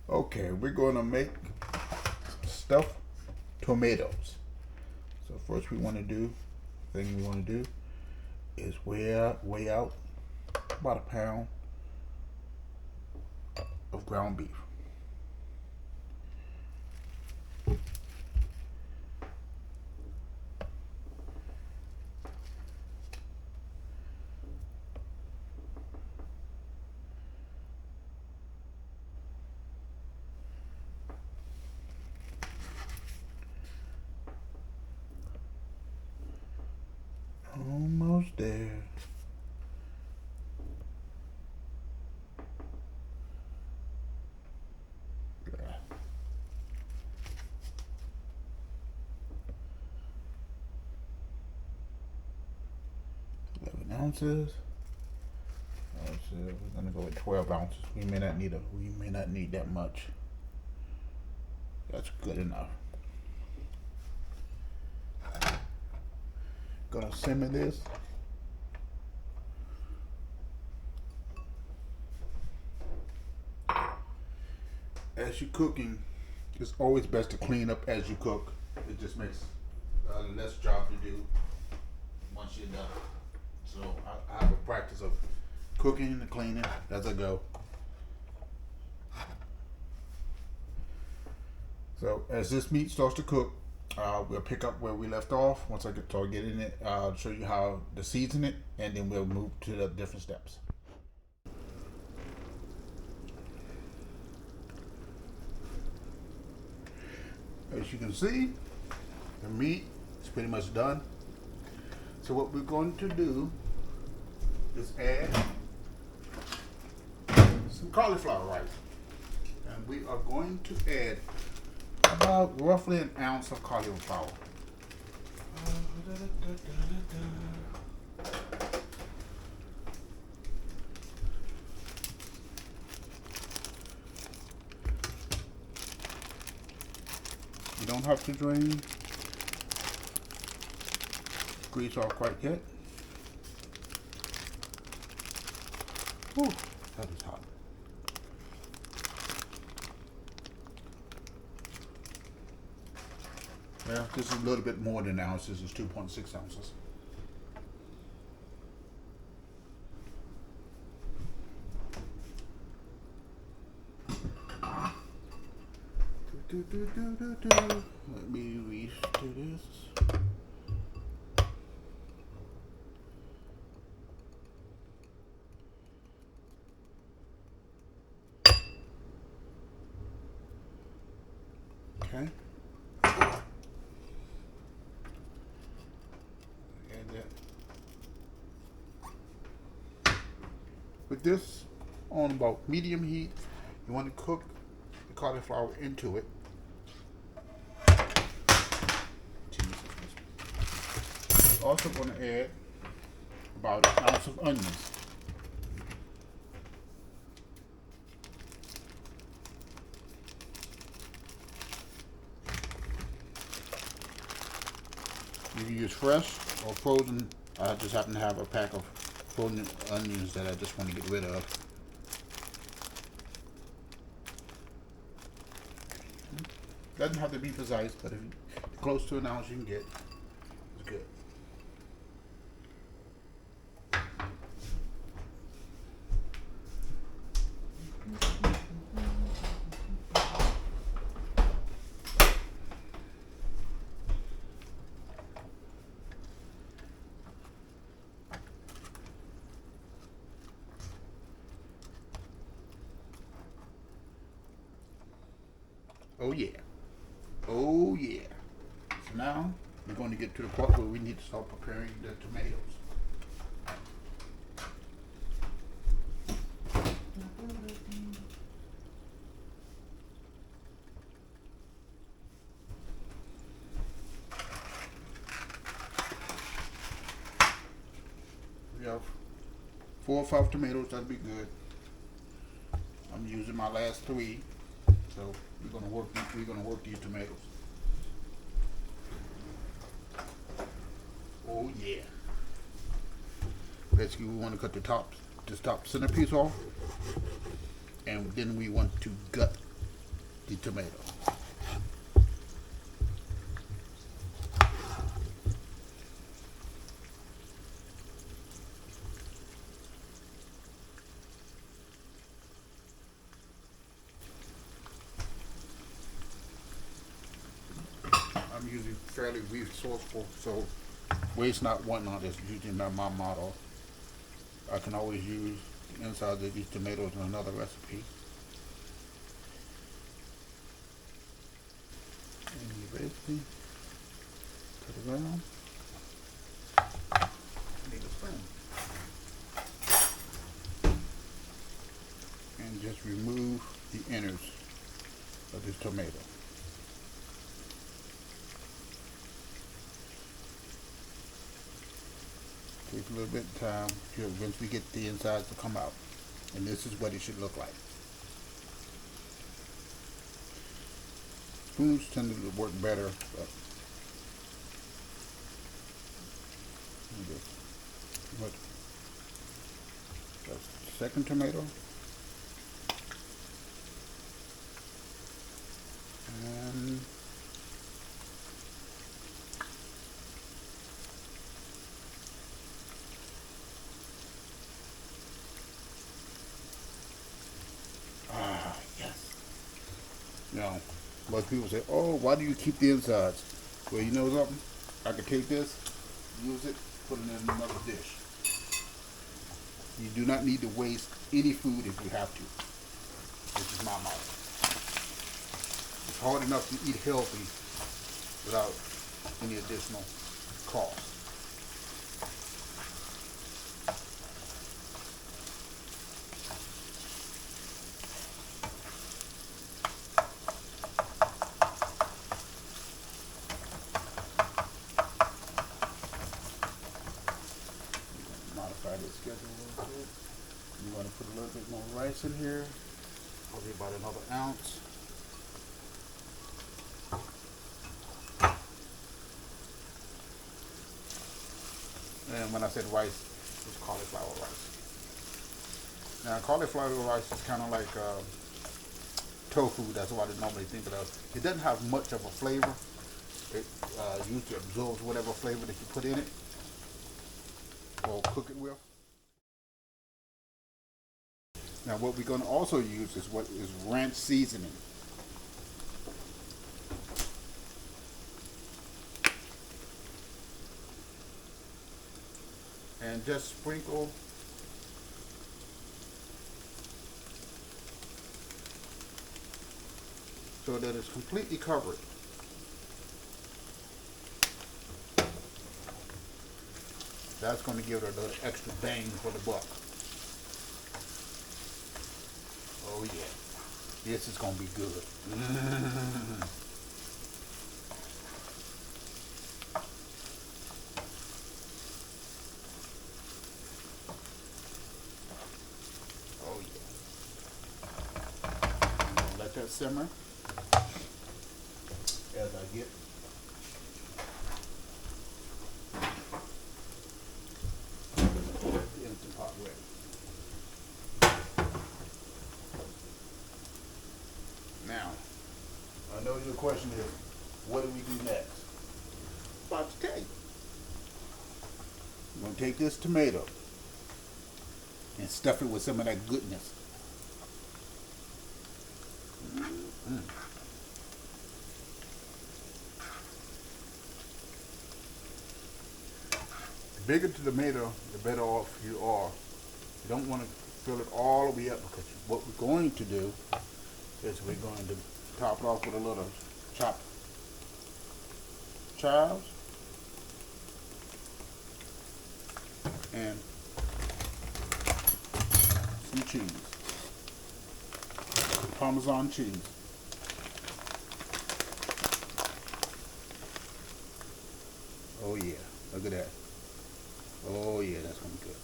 Okay, we're going to make stuffed tomatoes. So first we want to do, thing we want to do is weigh out about a pound of ground beef. Almost there. Yeah. 11 ounces. We're gonna go with 12 ounces. We may not need that much. That's good enough. Gonna simmer this. As you're cooking, it's always best to clean up as you cook. It just makes less job to do once you're done. So I have a practice of cooking and cleaning as I go. So as this meat starts to cook, we'll pick up where we left off. Once I start getting it, I'll show you how to season it, and then we'll move to the different steps. As you can see, the meat is pretty much done. So what we're going to do is add some cauliflower rice. And we are going to add about roughly an ounce of cauliflower. You don't have to drain grease off quite yet. Whew, that is hot. Well, this is a little bit more than an ounce. This is 2.6 ounces. Let me redo this. Okay. Add that. With this on about medium heat, you want to cook the cauliflower into it. You're also going to add about an ounce of onions. You can use fresh or frozen. I just happen to have a pack of frozen onions that I just want to get rid of. Doesn't have to be precise, but if you're close to an ounce you can get, it's good. Oh yeah. Oh yeah. So now we're going to get to the part where we need to start preparing the tomatoes. We have 4 or 5 tomatoes, that'd be good. I'm using my last 3, so we're gonna work these tomatoes. Oh yeah. Basically, we want to cut the top centerpiece off, and then we want to gut the tomato. I'm using fairly resourceful, so waste not, want not is usually my motto. I can always use the insides of these tomatoes in another recipe. And you basically put it around. Need a spoon. And just remove the innards of this tomato. Takes a little bit of time to eventually get the insides to come out. And this is what it should look like. Spoons tend to work better, but that's the second tomato. And yes. You know, most people say, oh, why do you keep the insides? Well, you know something? I could take this, use it, put it in another dish. You do not need to waste any food if you have to. This is my motto. It's hard enough to eat healthy without any additional cost. Modify this schedule a little bit. I'm going to put a little bit more rice in here, probably about another ounce. And when I said rice, it's cauliflower rice. Now, cauliflower rice is kind of like tofu. That's what I normally think of. It doesn't have much of a flavor. It usually absorbs whatever flavor that you put in it or cook it with. Now, what we're going to also use is what is ranch seasoning. And just sprinkle so that it's completely covered. That's going to give it a little extra bang for the buck. Oh yeah, this is going to be good. Oh yeah. I'm going to let that simmer as I get the Instant Pot ready. Now, I know your question is, what do we do next? About to tell you. I'm going to take this tomato and stuff it with some of that goodness. The bigger the tomato, the better off you are. You don't want to fill it all the way up, because what we're going to do is we're going to top it off with a little chopped chives and some cheese, Parmesan cheese. Oh yeah, look at that. Oh yeah, that's gonna be good.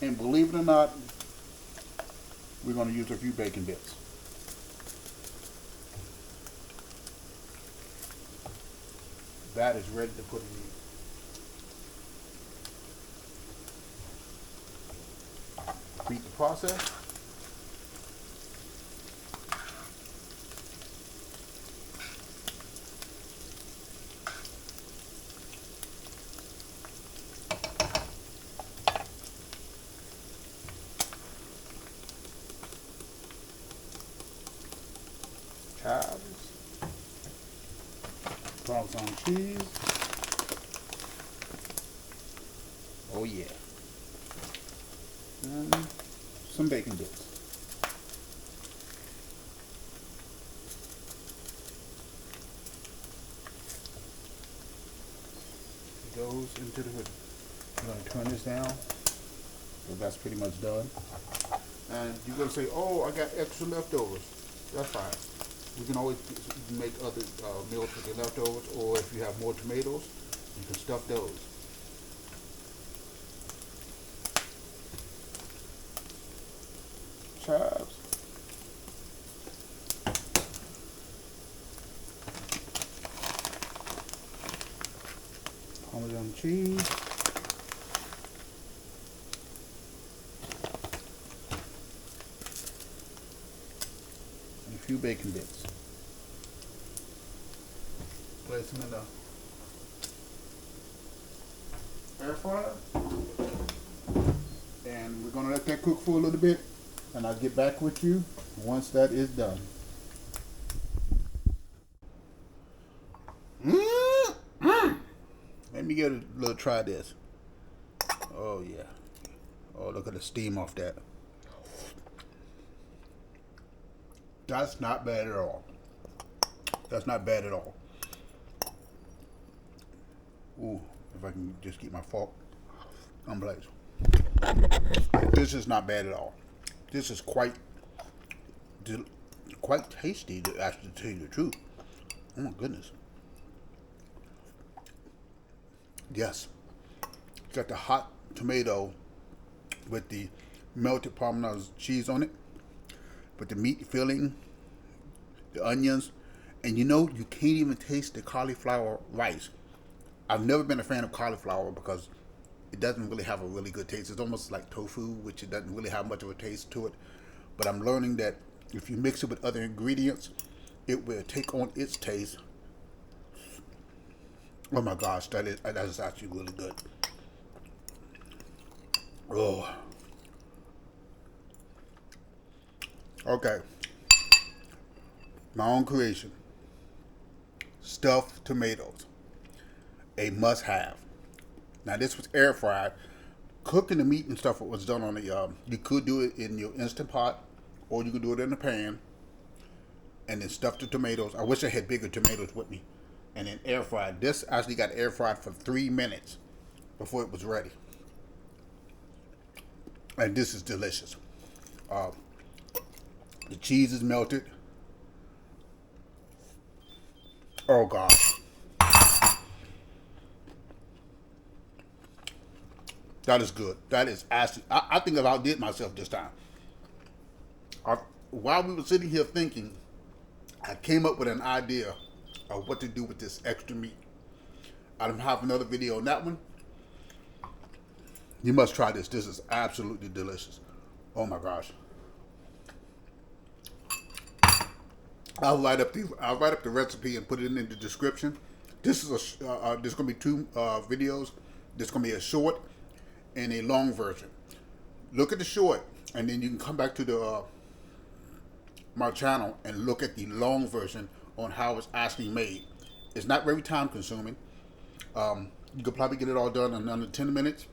And believe it or not, we're going to use a few bacon bits. That is ready to put in the complete the process. Carbs, Parmesan cheese. Oh yeah. And some bacon bits. It goes into the hood. I'm going to turn this down. So that's pretty much done. And you're going to say, oh, I got extra leftovers. That's fine. You can always make other meals with the leftovers, or if you have more tomatoes, you can stuff those. Chives. Parmesan cheese. And a few bacon bits. Place them in the air fryer. And we're gonna let that cook for a little bit, and I'll get back with you once that is done. Let me get a little try this. Oh yeah. Oh, look at the steam off that. That's not bad at all. That's not bad at all. Ooh, if I can just get my fork on place. This is not bad at all. This is quite tasty, to actually tell you the truth. Oh my goodness. Yes. It's got the hot tomato with the melted Parmesan cheese on it, with the meat filling, the onions, and you know, you can't even taste the cauliflower rice. I've never been a fan of cauliflower because it doesn't really have a really good taste. It's almost like tofu, which it doesn't really have much of a taste to it. But I'm learning that if you mix it with other ingredients, it will take on its taste. Oh my gosh, that is actually really good. Oh. Okay. My own creation. Stuffed tomatoes. A must-have. Now this was air fried. Cooking the meat and stuff was done on the. You could do it in your Instant Pot, or you could do it in a pan, and then stuff the tomatoes. I wish I had bigger tomatoes with me, and then air fried. This actually got air fried for 3 minutes before it was ready, and this is delicious. The cheese is melted. Oh gosh. That is good. That is actually, I think I outdid myself this time. While we were sitting here thinking, I came up with an idea of what to do with this extra meat. I don't have another video on that one. You must try this. This is absolutely delicious. Oh my gosh. I'll write up the recipe and put it in the description. This is there's gonna be 2 videos. There's gonna be a short and a long version. Look at the short, and then you can come back to the my channel and look at the long version on how it's actually made. It's not very time consuming. You could probably get it all done in under 10 minutes.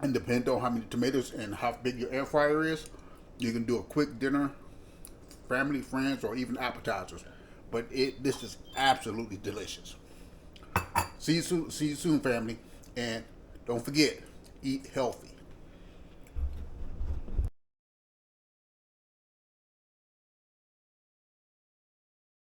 And depending on how many tomatoes and how big your air fryer is, you can do a quick dinner, family, friends, or even appetizers. But this is absolutely delicious. See you soon, family. And don't forget, eat healthy.